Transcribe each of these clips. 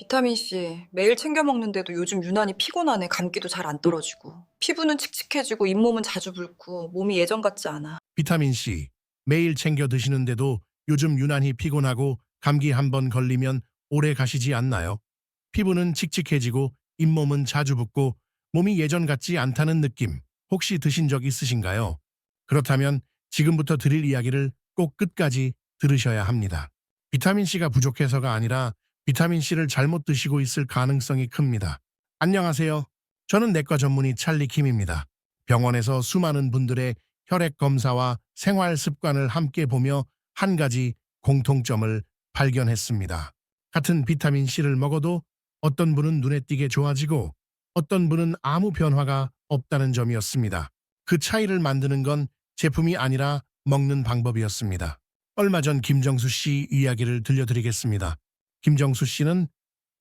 비타민C 매일 챙겨 먹는데도 요즘 유난히 피곤하네. 감기도 잘 안 떨어지고. 피부는 칙칙해지고 잇몸은 자주 붓고 몸이 예전 같지 않아. 비타민C 매일 챙겨 드시는데도 요즘 유난히 피곤하고 감기 한 번 걸리면 오래 가시지 않나요? 피부는 칙칙해지고 잇몸은 자주 붓고 몸이 예전 같지 않다는 느낌 혹시 드신 적 있으신가요? 그렇다면 지금부터 드릴 이야기를 꼭 끝까지 들으셔야 합니다. 비타민C가 부족해서가 아니라 비타민C를 잘못 드시고 있을 가능성이 큽니다. 안녕하세요. 저는 내과 전문의 찰리 킴입니다. 병원에서 수많은 분들의 혈액 검사와 생활 습관을 함께 보며 한 가지 공통점을 발견했습니다. 같은 비타민C를 먹어도 어떤 분은 눈에 띄게 좋아지고 어떤 분은 아무 변화가 없다는 점이었습니다. 그 차이를 만드는 건 제품이 아니라 먹는 방법이었습니다. 얼마 전 김정수 씨 이야기를 들려드리겠습니다. 김정수 씨는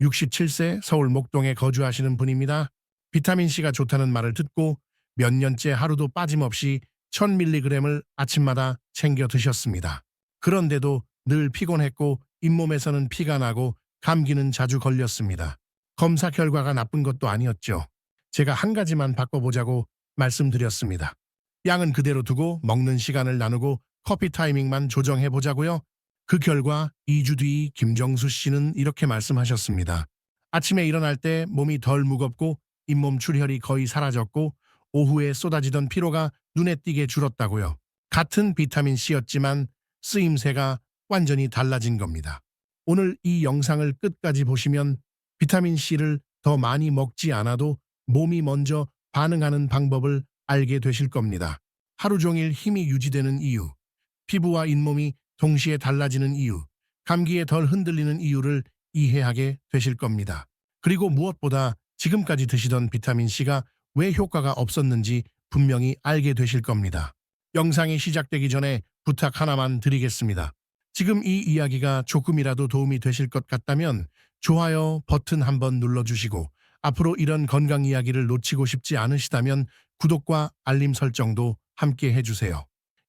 67세 서울 목동에 거주하시는 분입니다. 비타민C가 좋다는 말을 듣고 몇 년째 하루도 빠짐없이 1000mg을 아침마다 챙겨 드셨습니다. 그런데도 늘 피곤했고 잇몸에서는 피가 나고 감기는 자주 걸렸습니다. 검사 결과가 나쁜 것도 아니었죠. 제가 한 가지만 바꿔보자고 말씀드렸습니다. 양은 그대로 두고 먹는 시간을 나누고 커피 타이밍만 조정해보자고요. 그 결과 2주 뒤 김정수 씨는 이렇게 말씀하셨습니다. 아침에 일어날 때 몸이 덜 무겁고 잇몸 출혈이 거의 사라졌고 오후에 쏟아지던 피로가 눈에 띄게 줄었다고요. 같은 비타민C였지만 쓰임새가 완전히 달라진 겁니다. 오늘 이 영상을 끝까지 보시면 비타민C를 더 많이 먹지 않아도 몸이 먼저 반응하는 방법을 알게 되실 겁니다. 하루 종일 힘이 유지되는 이유, 피부와 잇몸이 동시에 달라지는 이유, 감기에 덜 흔들리는 이유를 이해하게 되실 겁니다. 그리고 무엇보다 지금까지 드시던 비타민C가 왜 효과가 없었는지 분명히 알게 되실 겁니다. 영상이 시작되기 전에 부탁 하나만 드리겠습니다. 지금 이 이야기가 조금이라도 도움이 되실 것 같다면 좋아요 버튼 한번 눌러주시고 앞으로 이런 건강 이야기를 놓치고 싶지 않으시다면 구독과 알림 설정도 함께 해주세요.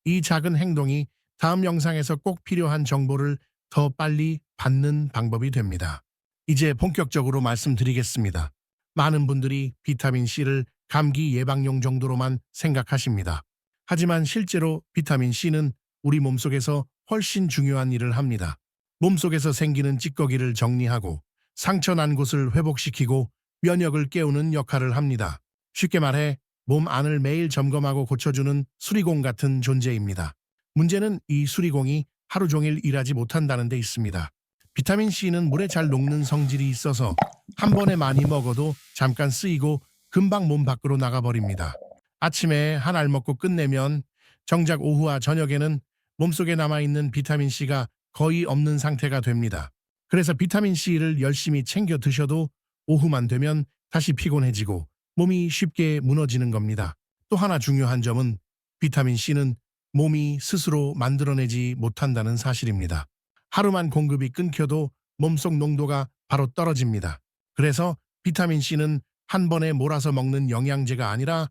이 작은 행동이 다음 영상에서 꼭 필요한 정보를 더 빨리 받는 방법이 됩니다. 이제 본격적으로 말씀드리겠습니다. 많은 분들이 비타민C를 감기 예방용 정도로만 생각하십니다. 하지만 실제로 비타민C는 우리 몸속에서 훨씬 중요한 일을 합니다. 몸속에서 생기는 찌꺼기를 정리하고 상처 난 곳을 회복시키고 면역을 깨우는 역할을 합니다. 쉽게 말해 몸 안을 매일 점검하고 고쳐주는 수리공 같은 존재입니다. 문제는 이 수리공이 하루 종일 일하지 못한다는 데 있습니다. 비타민C는 물에 잘 녹는 성질이 있어서 한 번에 많이 먹어도 잠깐 쓰이고 금방 몸 밖으로 나가버립니다. 아침에 한 알 먹고 끝내면 정작 오후와 저녁에는 몸속에 남아있는 비타민C가 거의 없는 상태가 됩니다. 그래서 비타민C를 열심히 챙겨 드셔도 오후만 되면 다시 피곤해지고 몸이 쉽게 무너지는 겁니다. 또 하나 중요한 점은 비타민C는 몸이 스스로 만들어내지 못한다는 사실입니다. 하루만 공급이 끊겨도 몸속 농도가 바로 떨어집니다. 그래서 비타민C는 한 번에 몰아서 먹는 영양제가 아니라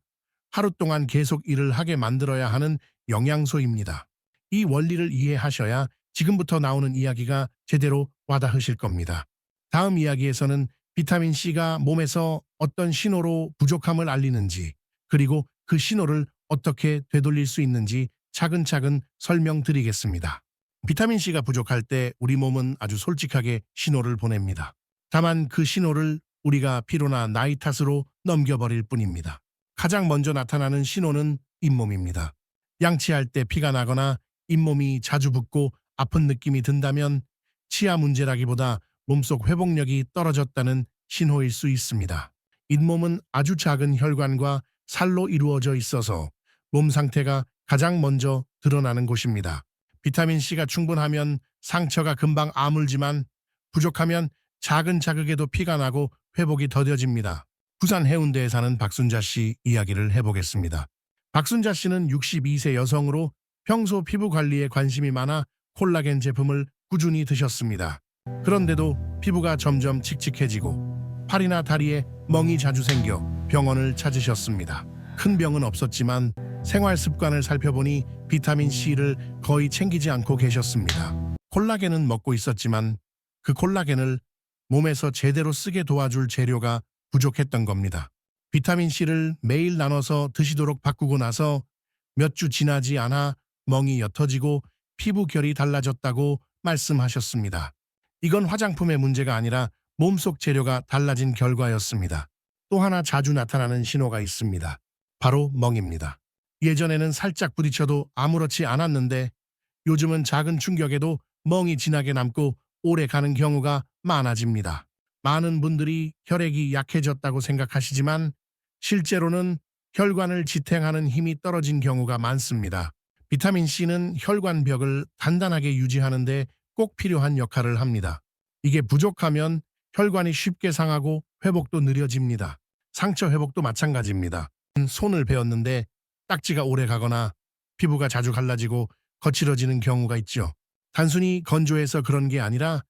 하루 동안 계속 일을 하게 만들어야 하는 영양소입니다. 이 원리를 이해하셔야 지금부터 나오는 이야기가 제대로 와닿으실 겁니다. 다음 이야기에서는 비타민C가 몸에서 어떤 신호로 부족함을 알리는지, 그리고 그 신호를 어떻게 되돌릴 수 있는지 차근차근 설명드리겠습니다. 비타민C가 부족할 때 우리 몸은 아주 솔직하게 신호를 보냅니다. 다만 그 신호를 우리가 피로나 나이 탓으로 넘겨버릴 뿐입니다. 가장 먼저 나타나는 신호는 잇몸입니다. 양치할 때 피가 나거나 잇몸이 자주 붓고 아픈 느낌이 든다면 치아 문제라기보다 몸속 회복력이 떨어졌다는 신호일 수 있습니다. 잇몸은 아주 작은 혈관과 살로 이루어져 있어서 몸 상태가 가장 먼저 드러나는 곳입니다. 비타민C가 충분하면 상처가 금방 아물지만 부족하면 작은 자극에도 피가 나고 회복이 더뎌집니다. 부산 해운대에 사는 박순자 씨 이야기를 해보겠습니다. 박순자 씨는 62세 여성으로 평소 피부 관리에 관심이 많아 콜라겐 제품을 꾸준히 드셨습니다. 그런데도 피부가 점점 칙칙해지고 팔이나 다리에 멍이 자주 생겨 병원을 찾으셨습니다. 큰 병은 없었지만 생활 습관을 살펴보니 비타민C를 거의 챙기지 않고 계셨습니다. 콜라겐은 먹고 있었지만 그 콜라겐을 몸에서 제대로 쓰게 도와줄 재료가 부족했던 겁니다. 비타민C를 매일 나눠서 드시도록 바꾸고 나서 몇 주 지나지 않아 멍이 옅어지고 피부 결이 달라졌다고 말씀하셨습니다. 이건 화장품의 문제가 아니라 몸속 재료가 달라진 결과였습니다. 또 하나 자주 나타나는 신호가 있습니다. 바로 멍입니다. 예전에는 살짝 부딪혀도 아무렇지 않았는데 요즘은 작은 충격에도 멍이 진하게 남고 오래 가는 경우가 많아집니다. 많은 분들이 혈액이 약해졌다고 생각하시지만 실제로는 혈관을 지탱하는 힘이 떨어진 경우가 많습니다. 비타민C는 혈관벽을 단단하게 유지하는데 꼭 필요한 역할을 합니다. 이게 부족하면 혈관이 쉽게 상하고 회복도 느려집니다. 상처 회복도 마찬가지입니다. 손을 베었는데 딱지가 오래 가거나 피부가 자주 갈라지고 거칠어지는 경우가 있죠. 단순히 건조해서 그런 게 아니라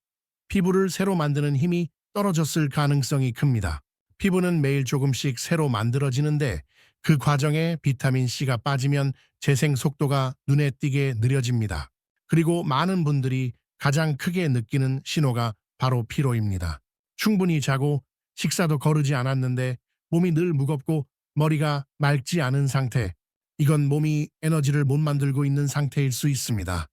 피부를 새로 만드는 힘이 떨어졌을 가능성이 큽니다. 피부는 매일 조금씩 새로 만들어지는데 그 과정에 비타민C가 빠지면 재생 속도가 눈에 띄게 느려집니다. 그리고 많은 분들이 가장 크게 느끼는 신호가 바로 피로입니다. 충분히 자고 식사도 거르지 않았는데 몸이 늘 무겁고 머리가 맑지 않은 상태. 이건 몸이 에너지를 못 만들고 있는 상태일 수 있습니다.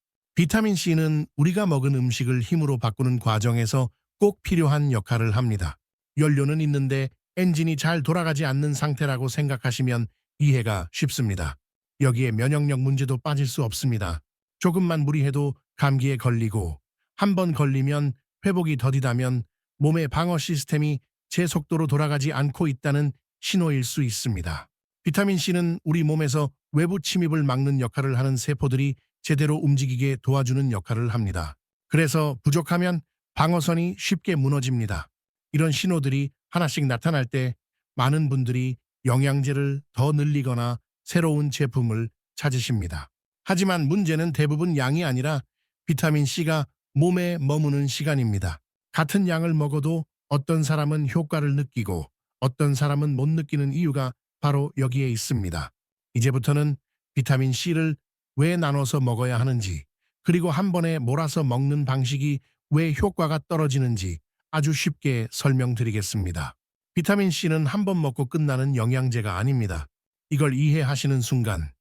비타민C는 우리가 먹은 음식을 힘으로 바꾸는 과정에서 꼭 필요한 역할을 합니다. 연료는 있는데 엔진이 잘 돌아가지 않는 상태라고 생각하시면 이해가 쉽습니다. 여기에 면역력 문제도 빠질 수 없습니다. 조금만 무리해도 감기에 걸리고 한 번 걸리면 회복이 더디다면 몸의 방어 시스템이 제 속도로 돌아가지 않고 있다는 신호일 수 있습니다. 비타민C는 우리 몸에서 외부 침입을 막는 역할을 하는 세포들이 제대로 움직이게 도와주는 역할을 합니다. 그래서 부족하면 방어선이 쉽게 무너집니다. 이런 신호들이 하나씩 나타날 때 많은 분들이 영양제를 더 늘리거나 새로운 제품을 찾으십니다. 하지만 문제는 대부분 양이 아니라 비타민C가 몸에 머무는 시간입니다. 같은 양을 먹어도 어떤 사람은 효과를 느끼고 어떤 사람은 못 느끼는 이유가 바로 여기에 있습니다. 이제부터는 비타민C를 왜 나눠서 먹어야 하는지, 그리고 한 번에 몰아서 먹는 방식이 왜 효과가 떨어지는지 아주 쉽게 설명드리겠습니다. 비타민C는 한 번 먹고 끝나는 영양제가 아닙니다. 이걸 이해하시는 순간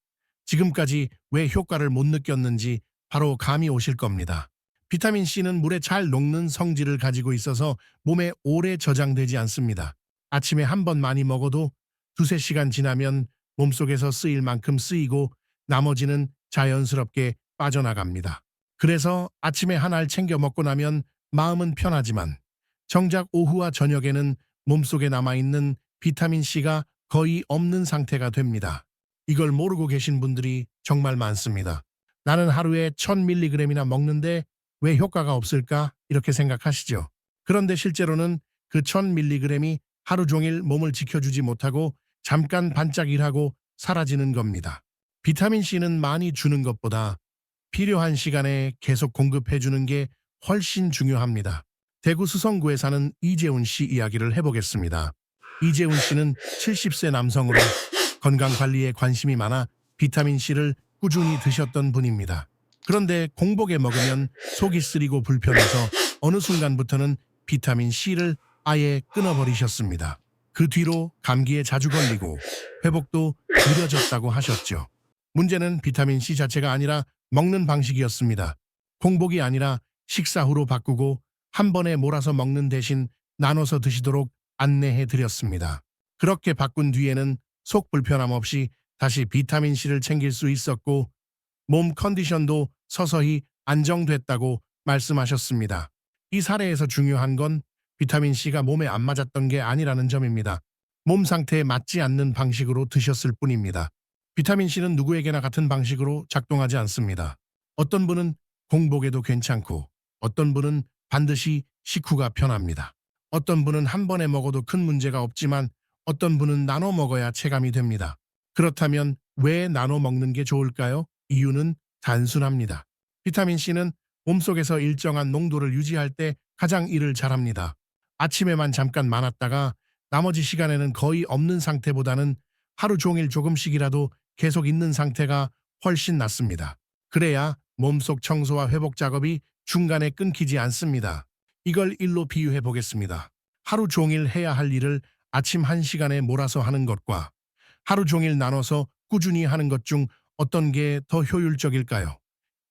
지금까지 왜 효과를 못 느꼈는지 바로 감이 오실 겁니다. 비타민C는 물에 잘 녹는 성질을 가지고 있어서 몸에 오래 저장되지 않습니다. 아침에 한 번 많이 먹어도 두세 시간 지나면 몸속에서 쓰일 만큼 쓰이고 나머지는 자연스럽게 빠져나갑니다. 그래서 아침에 한 알 챙겨 먹고 나면 마음은 편하지만 정작 오후와 저녁에는 몸속에 남아있는 비타민C가 거의 없는 상태가 됩니다. 이걸 모르고 계신 분들이 정말 많습니다. 나는 하루에 1000mg이나 먹는데 왜 효과가 없을까? 이렇게 생각하시죠. 그런데 실제로는 그 1000mg이 하루 종일 몸을 지켜주지 못하고 잠깐 반짝 일하고 사라지는 겁니다. 비타민C는 많이 주는 것보다 필요한 시간에 계속 공급해주는 게 훨씬 중요합니다. 대구 수성구에 사는 이재훈 씨 이야기를 해보겠습니다. 이재훈 씨는 70세 남성으로 건강관리에 관심이 많아 비타민C를 꾸준히 드셨던 분입니다. 그런데 공복에 먹으면 속이 쓰리고 불편해서 어느 순간부터는 비타민C를 아예 끊어버리셨습니다. 그 뒤로 감기에 자주 걸리고 회복도 느려졌다고 하셨죠. 문제는 비타민C 자체가 아니라 먹는 방식이었습니다. 공복이 아니라 식사 후로 바꾸고 한 번에 몰아서 먹는 대신 나눠서 드시도록 안내해 드렸습니다. 그렇게 바꾼 뒤에는 속 불편함 없이 다시 비타민C를 챙길 수 있었고 몸 컨디션도 서서히 안정됐다고 말씀하셨습니다. 이 사례에서 중요한 건 비타민C가 몸에 안 맞았던 게 아니라는 점입니다. 몸 상태에 맞지 않는 방식으로 드셨을 뿐입니다. 비타민C는 누구에게나 같은 방식으로 작동하지 않습니다. 어떤 분은 공복에도 괜찮고 어떤 분은 반드시 식후가 편합니다. 어떤 분은 한 번에 먹어도 큰 문제가 없지만 어떤 분은 나눠 먹어야 체감이 됩니다. 그렇다면 왜 나눠 먹는 게 좋을까요? 이유는 단순합니다. 비타민C는 몸속에서 일정한 농도를 유지할 때 가장 일을 잘합니다. 아침에만 잠깐 많았다가 나머지 시간에는 거의 없는 상태보다는 하루 종일 조금씩이라도 계속 있는 상태가 훨씬 낫습니다. 그래야 몸속 청소와 회복 작업이 중간에 끊기지 않습니다. 이걸 일로 비유해 보겠습니다. 하루 종일 해야 할 일을 아침 1시간에 몰아서 하는 것과 하루 종일 나눠서 꾸준히 하는 것 중 어떤 게 더 효율적일까요?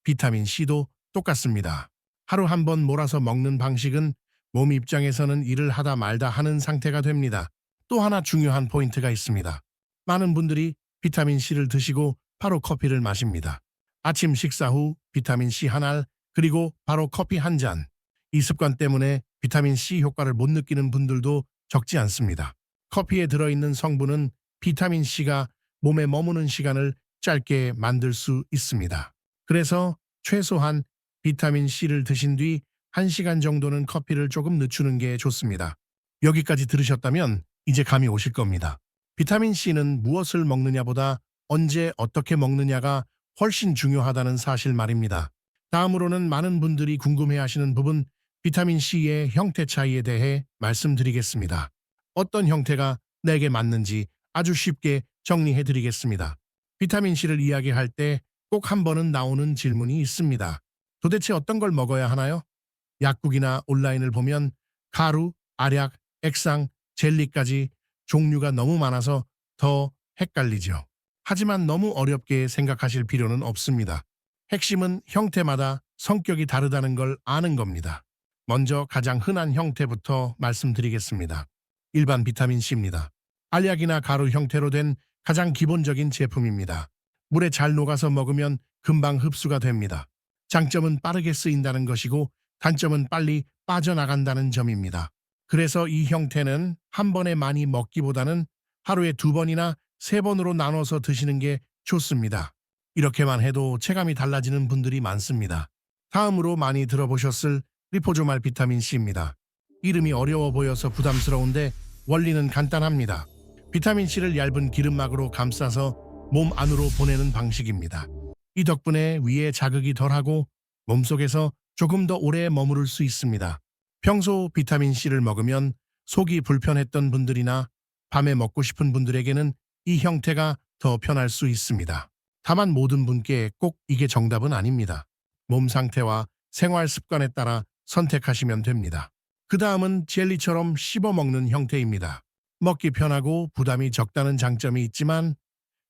비타민 C도 똑같습니다. 하루 한 번 몰아서 먹는 방식은 몸 입장에서는 일을 하다 말다 하는 상태가 됩니다. 또 하나 중요한 포인트가 있습니다. 많은 분들이 비타민 C를 드시고 바로 커피를 마십니다. 아침 식사 후 비타민 C 한 알, 그리고 바로 커피 한 잔. 이 습관 때문에 비타민 C 효과를 못 느끼는 분들도 적지 않습니다. 커피에 들어있는 성분은 비타민 C가 몸에 머무는 시간을 짧게 만들 수 있습니다. 그래서 최소한 비타민 C를 드신 뒤 1시간 정도는 커피를 조금 늦추는 게 좋습니다. 여기까지 들으셨다면 이제 감이 오실 겁니다. 비타민 C는 무엇을 먹느냐보다 언제 어떻게 먹느냐가 훨씬 중요하다는 사실 말입니다. 다음으로는 많은 분들이 궁금해하시는 부분 비타민 C의 형태 차이에 대해 말씀드리겠습니다. 어떤 형태가 내게 맞는지 아주 쉽게 정리해 드리겠습니다. 비타민 C를 이야기할 때 꼭 한 번은 나오는 질문이 있습니다. 도대체 어떤 걸 먹어야 하나요? 약국이나 온라인을 보면 가루, 알약, 액상, 젤리까지 종류가 너무 많아서 더 헷갈리죠. 하지만 너무 어렵게 생각하실 필요는 없습니다. 핵심은 형태마다 성격이 다르다는 걸 아는 겁니다. 먼저 가장 흔한 형태부터 말씀드리겠습니다. 일반 비타민 C입니다. 알약이나 가루 형태로 된 가장 기본적인 제품입니다. 물에 잘 녹아서 먹으면 금방 흡수가 됩니다. 장점은 빠르게 쓰인다는 것이고 단점은 빨리 빠져나간다는 점입니다. 그래서 이 형태는 한 번에 많이 먹기보다는 하루에 2번이나 3번으로 나눠서 드시는 게 좋습니다. 이렇게만 해도 체감이 달라지는 분들이 많습니다. 다음으로 많이 들어보셨을 리포조말 비타민 C입니다. 이름이 어려워 보여서 부담스러운데 원리는 간단합니다. 비타민 C를 얇은 기름막으로 감싸서 몸 안으로 보내는 방식입니다. 이 덕분에 위에 자극이 덜하고 몸속에서 조금 더 오래 머무를 수 있습니다. 평소 비타민 C를 먹으면 속이 불편했던 분들이나 밤에 먹고 싶은 분들에게는 이 형태가 더 편할 수 있습니다. 다만 모든 분께 꼭 이게 정답은 아닙니다. 몸 상태와 생활 습관에 따라 선택하시면 됩니다. 그 다음은 젤리처럼 씹어 먹는 형태입니다. 먹기 편하고 부담이 적다는 장점이 있지만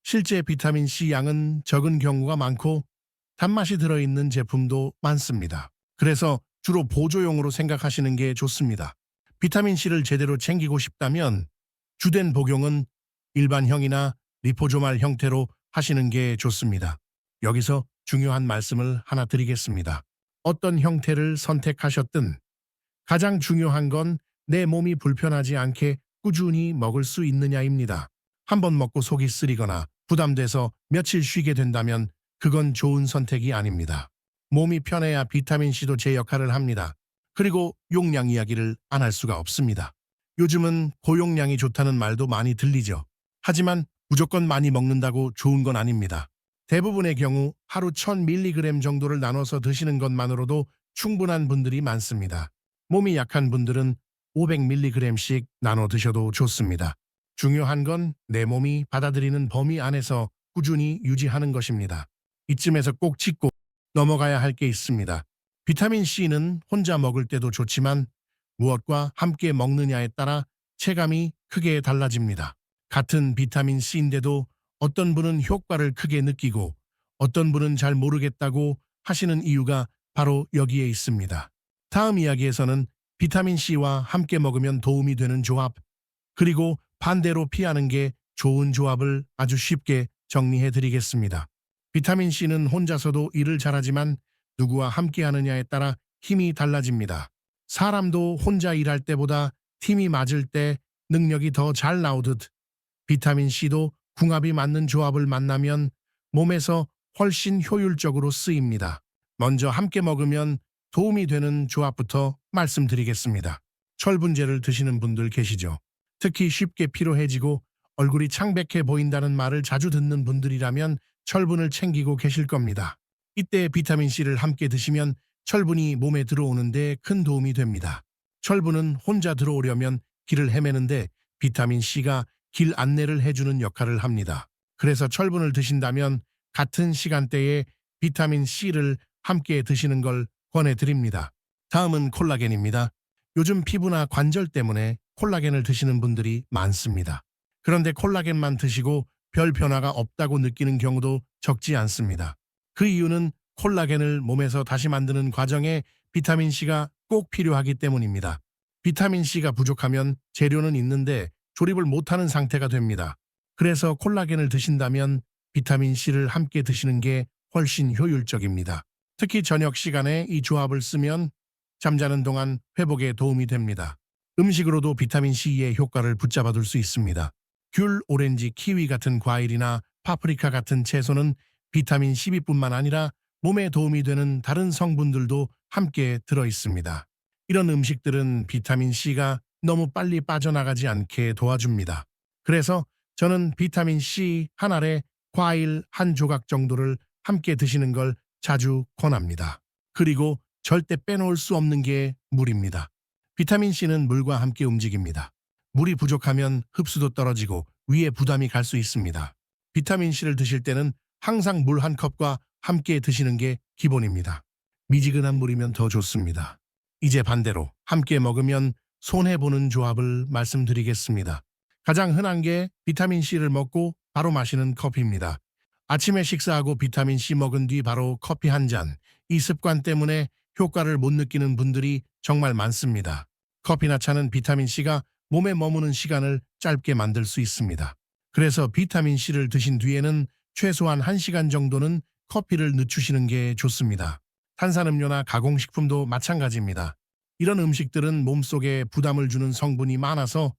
실제 비타민 C 양은 적은 경우가 많고 단맛이 들어있는 제품도 많습니다. 그래서 주로 보조용으로 생각하시는 게 좋습니다. 비타민 C를 제대로 챙기고 싶다면 주된 복용은 일반형이나 리포조말 형태로 하시는 게 좋습니다. 여기서 중요한 말씀을 하나 드리겠습니다. 어떤 형태를 선택하셨든 가장 중요한 건 내 몸이 불편하지 않게 꾸준히 먹을 수 있느냐입니다. 한번 먹고 속이 쓰리거나 부담돼서 며칠 쉬게 된다면 그건 좋은 선택이 아닙니다. 몸이 편해야 비타민 C도 제 역할을 합니다. 그리고 용량 이야기를 안 할 수가 없습니다. 요즘은 고용량이 좋다는 말도 많이 들리죠. 하지만 무조건 많이 먹는다고 좋은 건 아닙니다. 대부분의 경우 하루 1000mg 정도를 나눠서 드시는 것만으로도 충분한 분들이 많습니다. 몸이 약한 분들은 500mg씩 나눠 드셔도 좋습니다. 중요한 건 내 몸이 받아들이는 범위 안에서 꾸준히 유지하는 것입니다. 이쯤에서 꼭 짚고 넘어가야 할 게 있습니다. 비타민 C는 혼자 먹을 때도 좋지만 무엇과 함께 먹느냐에 따라 체감이 크게 달라집니다. 같은 비타민 C인데도 어떤 분은 효과를 크게 느끼고 어떤 분은 잘 모르겠다고 하시는 이유가 바로 여기에 있습니다. 다음 이야기에서는 비타민 C와 함께 먹으면 도움이 되는 조합, 그리고 반대로 피하는 게 좋은 조합을 아주 쉽게 정리해 드리겠습니다. 비타민 C는 혼자서도 일을 잘하지만 누구와 함께 하느냐에 따라 힘이 달라집니다. 사람도 혼자 일할 때보다 팀이 맞을 때 능력이 더 잘 나오듯 비타민 C도 궁합이 맞는 조합을 만나면 몸에서 훨씬 효율적으로 쓰입니다. 먼저 함께 먹으면 도움이 되는 조합부터 말씀드리겠습니다. 철분제를 드시는 분들 계시죠? 특히 쉽게 피로해지고 얼굴이 창백해 보인다는 말을 자주 듣는 분들이라면 철분을 챙기고 계실 겁니다. 이때 비타민 C를 함께 드시면 철분이 몸에 들어오는데 큰 도움이 됩니다. 철분은 혼자 들어오려면 길을 헤매는데 비타민 C가 길 안내를 해주는 역할을 합니다. 그래서 철분을 드신다면 같은 시간대에 비타민 C를 함께 드시는 걸 권해드립니다. 다음은 콜라겐입니다. 요즘 피부나 관절 때문에 콜라겐을 드시는 분들이 많습니다. 그런데 콜라겐만 드시고 별 변화가 없다고 느끼는 경우도 적지 않습니다. 그 이유는 콜라겐을 몸에서 다시 만드는 과정에 비타민C가 꼭 필요하기 때문입니다. 비타민C가 부족하면 재료는 있는데 조립을 못하는 상태가 됩니다. 그래서 콜라겐을 드신다면 비타민C를 함께 드시는 게 훨씬 효율적입니다. 특히 저녁 시간에 이 조합을 쓰면 잠자는 동안 회복에 도움이 됩니다. 음식으로도 비타민C의 효과를 붙잡아둘 수 있습니다. 귤, 오렌지, 키위 같은 과일이나 파프리카 같은 채소는 비타민 C2뿐만 아니라 몸에 도움이 되는 다른 성분들도 함께 들어 있습니다. 이런 음식들은 비타민 C가 너무 빨리 빠져나가지 않게 도와줍니다. 그래서 저는 비타민 C 한 알에 과일 한 조각 정도를 함께 드시는 걸 자주 권합니다. 그리고 절대 빼놓을 수 없는 게 물입니다. 비타민 C는 물과 함께 움직입니다. 물이 부족하면 흡수도 떨어지고 위에 부담이 갈 수 있습니다. 비타민 C를 드실 때는 항상 물 한 컵과 함께 드시는 게 기본입니다. 미지근한 물이면 더 좋습니다. 이제 반대로 함께 먹으면 손해보는 조합을 말씀드리겠습니다. 가장 흔한 게 비타민 C를 먹고 바로 마시는 커피입니다. 아침에 식사하고 비타민 C 먹은 뒤 바로 커피 한 잔. 이 습관 때문에 효과를 못 느끼는 분들이 정말 많습니다. 커피나 차는 비타민 C가 몸에 머무는 시간을 짧게 만들 수 있습니다. 그래서 비타민 C를 드신 뒤에는 최소한 1시간 정도는 커피를 늦추시는 게 좋습니다. 탄산음료나 가공식품도 마찬가지입니다. 이런 음식들은 몸속에 부담을 주는 성분이 많아서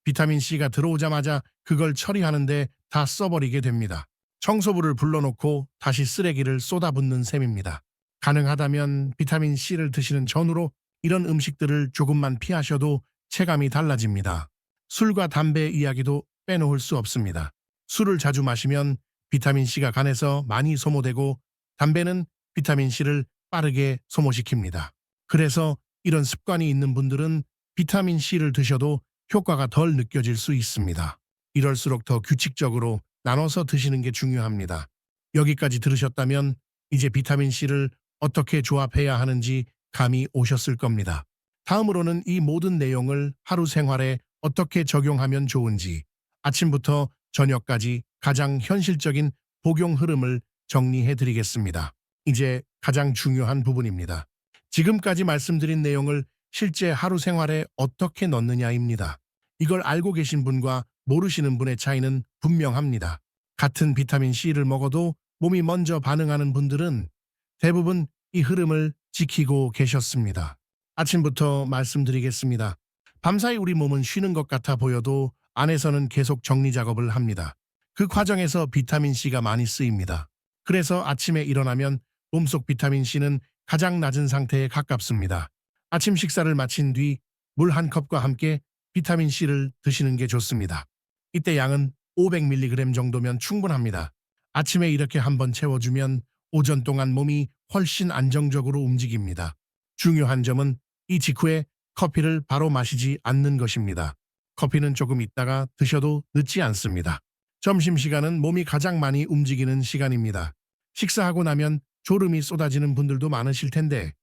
비타민 C가 들어오자마자 그걸 처리하는데 다 써버리게 됩니다. 청소부를 불러놓고 다시 쓰레기를 쏟아붓는 셈입니다. 가능하다면 비타민 C를 드시는 전후로 이런 음식들을 조금만 피하셔도 체감이 달라집니다. 술과 담배 이야기도 빼놓을 수 없습니다. 술을 자주 마시면 비타민 C가 간에서 많이 소모되고 담배는 비타민 C를 빠르게 소모시킵니다. 그래서 이런 습관이 있는 분들은 비타민 C를 드셔도 효과가 덜 느껴질 수 있습니다. 이럴수록 더 규칙적으로 나눠서 드시는 게 중요합니다. 여기까지 들으셨다면 이제 비타민 C를 어떻게 조합해야 하는지 감이 오셨을 겁니다. 다음으로는 이 모든 내용을 하루 생활에 어떻게 적용하면 좋은지 아침부터 저녁까지 가장 현실적인 복용 흐름을 정리해 드리겠습니다. 이제 가장 중요한 부분입니다. 지금까지 말씀드린 내용을 실제 하루 생활에 어떻게 넣느냐입니다. 이걸 알고 계신 분과 모르시는 분의 차이는 분명합니다. 같은 비타민 C를 먹어도 몸이 먼저 반응하는 분들은 대부분 이 흐름을 지키고 계셨습니다. 아침부터 말씀드리겠습니다. 밤사이 우리 몸은 쉬는 것 같아 보여도 안에서는 계속 정리 작업을 합니다. 그 과정에서 비타민 C가 많이 쓰입니다. 그래서 아침에 일어나면 몸속 비타민 C는 가장 낮은 상태에 가깝습니다. 아침 식사를 마친 뒤 물 한 컵과 함께 비타민 C를 드시는 게 좋습니다. 이때 양은 500mg 정도면 충분합니다. 아침에 이렇게 한번 채워주면 오전 동안 몸이 훨씬 안정적으로 움직입니다. 중요한 점은 이 직후에 커피를 바로 마시지 않는 것입니다. 커피는 조금 있다가 드셔도 늦지 않습니다. 점심시간은 몸이 가장 많이 움직이는 시간입니다. 식사하고 나면 졸음이 쏟아지는 분들도 많으실 텐데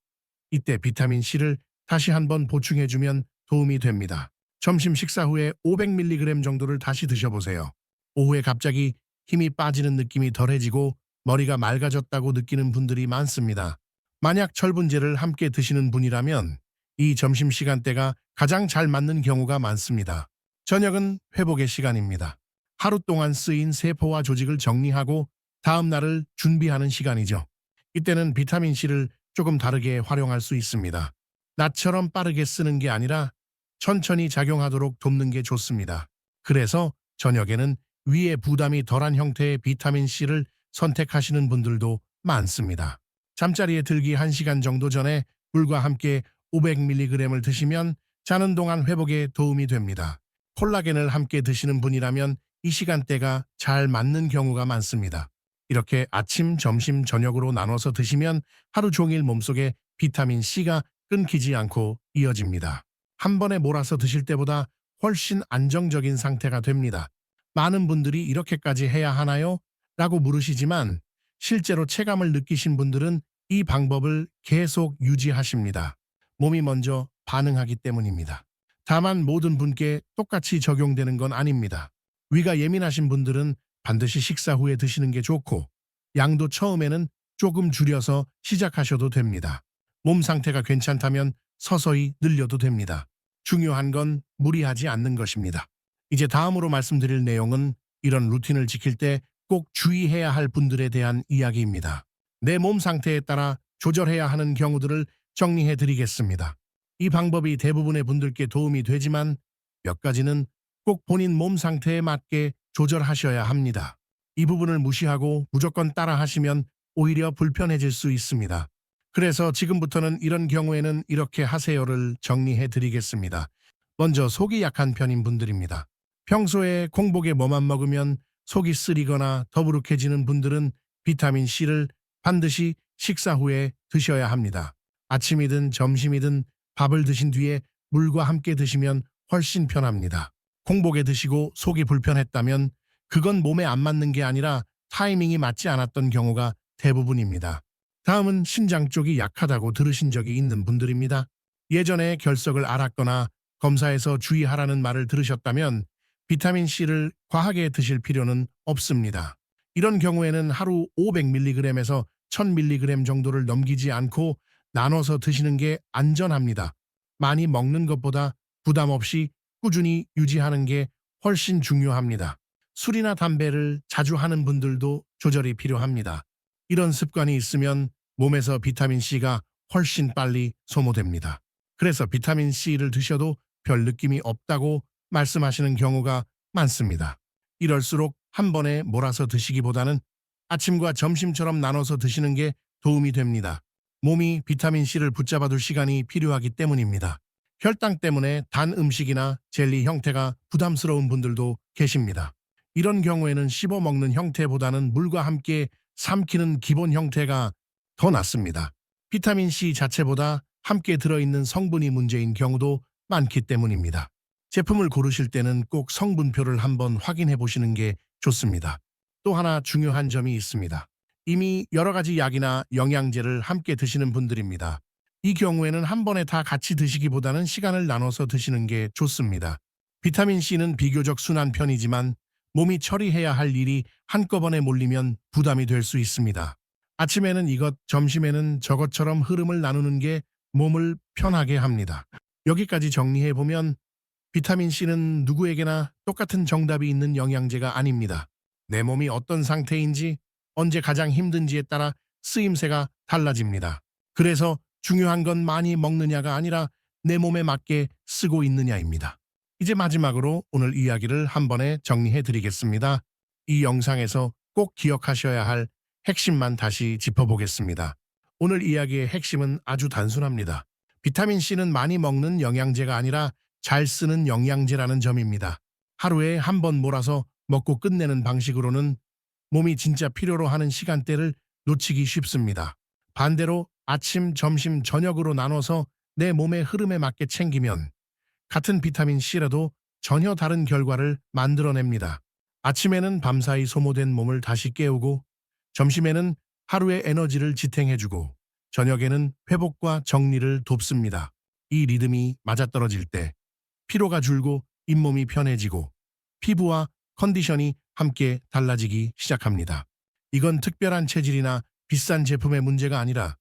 이때 비타민 C를 다시 한번 보충해주면 도움이 됩니다. 점심 식사 후에 500mg 정도를 다시 드셔보세요. 오후에 갑자기 힘이 빠지는 느낌이 덜해지고 머리가 맑아졌다고 느끼는 분들이 많습니다. 만약 철분제를 함께 드시는 분이라면 이 점심시간대가 가장 잘 맞는 경우가 많습니다. 저녁은 회복의 시간입니다. 하루 동안 쓰인 세포와 조직을 정리하고 다음 날을 준비하는 시간이죠. 이때는 비타민 C를 조금 다르게 활용할 수 있습니다. 낮처럼 빠르게 쓰는 게 아니라 천천히 작용하도록 돕는 게 좋습니다. 그래서 저녁에는 위에 부담이 덜한 형태의 비타민 C를 선택하시는 분들도 많습니다. 잠자리에 들기 1시간 정도 전에 물과 함께 500mg을 드시면 자는 동안 회복에 도움이 됩니다. 콜라겐을 함께 드시는 분이라면 이 시간대가 잘 맞는 경우가 많습니다. 이렇게 아침, 점심, 저녁으로 나눠서 드시면 하루 종일 몸속에 비타민 C가 끊기지 않고 이어집니다. 한 번에 몰아서 드실 때보다 훨씬 안정적인 상태가 됩니다. 많은 분들이 이렇게까지 해야 하나요? 라고 물으시지만 실제로 체감을 느끼신 분들은 이 방법을 계속 유지하십니다. 몸이 먼저 반응하기 때문입니다. 다만 모든 분께 똑같이 적용되는 건 아닙니다. 위가 예민하신 분들은 반드시 식사 후에 드시는 게 좋고 양도 처음에는 조금 줄여서 시작하셔도 됩니다. 몸 상태가 괜찮다면 서서히 늘려도 됩니다. 중요한 건 무리하지 않는 것입니다. 이제 다음으로 말씀드릴 내용은 이런 루틴을 지킬 때 꼭 주의해야 할 분들에 대한 이야기입니다. 내 몸 상태에 따라 조절해야 하는 경우들을 정리해 드리겠습니다. 이 방법이 대부분의 분들께 도움이 되지만 몇 가지는 꼭 본인 몸 상태에 맞게 조절하셔야 합니다. 이 부분을 무시하고 무조건 따라 하시면 오히려 불편해질 수 있습니다. 그래서 지금부터는 이런 경우에는 이렇게 하세요를 정리해 드리겠습니다. 먼저 속이 약한 편인 분들입니다. 평소에 공복에 뭐만 먹으면 속이 쓰리거나 더부룩해지는 분들은 비타민C를 반드시 식사 후에 드셔야 합니다. 아침이든 점심이든 밥을 드신 뒤에 물과 함께 드시면 훨씬 편합니다. 공복에 드시고 속이 불편했다면 그건 몸에 안 맞는 게 아니라 타이밍이 맞지 않았던 경우가 대부분입니다. 다음은 신장 쪽이 약하다고 들으신 적이 있는 분들입니다. 예전에 결석을 앓았거나 검사에서 주의하라는 말을 들으셨다면 비타민C를 과하게 드실 필요는 없습니다. 이런 경우에는 하루 500mg에서 1000mg 정도를 넘기지 않고 나눠서 드시는 게 안전합니다. 많이 먹는 것보다 부담 없이 꾸준히 유지하는 게 훨씬 중요합니다. 술이나 담배를 자주 하는 분들도 조절이 필요합니다. 이런 습관이 있으면 몸에서 비타민C가 훨씬 빨리 소모됩니다. 그래서 비타민C를 드셔도 별 느낌이 없다고 말씀하시는 경우가 많습니다. 이럴수록 한 번에 몰아서 드시기보다는 아침과 점심처럼 나눠서 드시는 게 도움이 됩니다. 몸이 비타민C를 붙잡아둘 시간이 필요하기 때문입니다. 혈당 때문에 단 음식이나 젤리 형태가 부담스러운 분들도 계십니다. 이런 경우에는 씹어 먹는 형태보다는 물과 함께 삼키는 기본 형태가 더 낫습니다. 비타민C 자체보다 함께 들어있는 성분이 문제인 경우도 많기 때문입니다. 제품을 고르실 때는 꼭 성분표를 한번 확인해 보시는 게 좋습니다. 또 하나 중요한 점이 있습니다. 이미 여러 가지 약이나 영양제를 함께 드시는 분들입니다. 이 경우에는 한 번에 다 같이 드시기보다는 시간을 나눠서 드시는 게 좋습니다. 비타민C는 비교적 순한 편이지만 몸이 처리해야 할 일이 한꺼번에 몰리면 부담이 될 수 있습니다. 아침에는 이것, 점심에는 저것처럼 흐름을 나누는 게 몸을 편하게 합니다. 여기까지 정리해보면 비타민C는 누구에게나 똑같은 정답이 있는 영양제가 아닙니다. 내 몸이 어떤 상태인지, 언제 가장 힘든지에 따라 쓰임새가 달라집니다. 그래서 중요한 건 많이 먹느냐가 아니라 내 몸에 맞게 쓰고 있느냐입니다. 이제 마지막으로 오늘 이야기를 한 번에 정리해 드리겠습니다. 이 영상에서 꼭 기억하셔야 할 핵심만 다시 짚어보겠습니다. 오늘 이야기의 핵심은 아주 단순합니다. 비타민C는 많이 먹는 영양제가 아니라 잘 쓰는 영양제라는 점입니다. 하루에 한 번 몰아서 먹고 끝내는 방식으로는 몸이 진짜 필요로 하는 시간대를 놓치기 쉽습니다. 반대로 아침, 점심, 저녁으로 나눠서 내 몸의 흐름에 맞게 챙기면 같은 비타민C라도 전혀 다른 결과를 만들어냅니다. 아침에는 밤사이 소모된 몸을 다시 깨우고, 점심에는 하루의 에너지를 지탱해주고, 저녁에는 회복과 정리를 돕습니다. 이 리듬이 맞아떨어질 때 피로가 줄고 잇몸이 편해지고 피부와 컨디션이 함께 달라지기 시작합니다. 이건 특별한 체질이나 비싼 제품의 문제가 아니라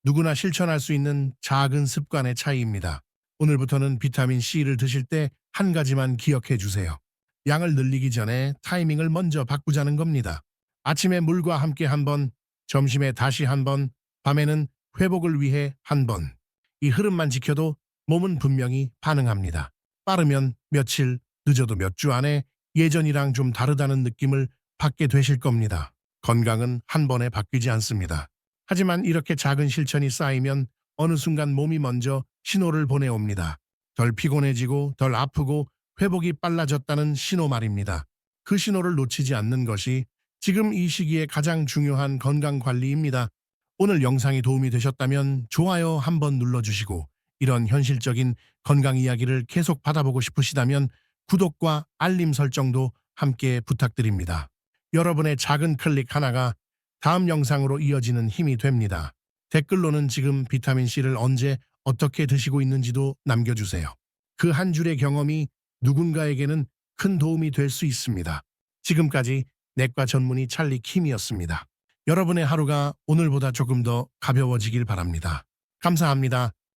누구나 실천할 수 있는 작은 습관의 차이입니다. 오늘부터는 비타민C를 드실 때 한 가지만 기억해 주세요. 양을 늘리기 전에 타이밍을 먼저 바꾸자는 겁니다. 아침에 물과 함께 한 번, 점심에 다시 한 번, 밤에는 회복을 위해 한 번. 이 흐름만 지켜도 몸은 분명히 반응합니다. 빠르면 며칠, 늦어도 몇 주 안에 예전이랑 좀 다르다는 느낌을 받게 되실 겁니다. 건강은 한 번에 바뀌지 않습니다. 하지만 이렇게 작은 실천이 쌓이면 어느 순간 몸이 먼저 신호를 보내옵니다. 덜 피곤해지고 덜 아프고 회복이 빨라졌다는 신호 말입니다. 그 신호를 놓치지 않는 것이 지금 이 시기에 가장 중요한 건강관리입니다. 오늘 영상이 도움이 되셨다면 좋아요 한번 눌러주시고, 이런 현실적인 건강 이야기를 계속 받아보고 싶으시다면 구독과 알림 설정도 함께 부탁드립니다. 여러분의 작은 클릭 하나가 다음 영상으로 이어지는 힘이 됩니다. 댓글로는 지금 비타민C를 언제 어떻게 드시고 있는지도 남겨주세요. 그 한 줄의 경험이 누군가에게는 큰 도움이 될 수 있습니다. 지금까지 내과 전문의 찰리 킴이었습니다. 여러분의 하루가 오늘보다 조금 더 가벼워지길 바랍니다. 감사합니다.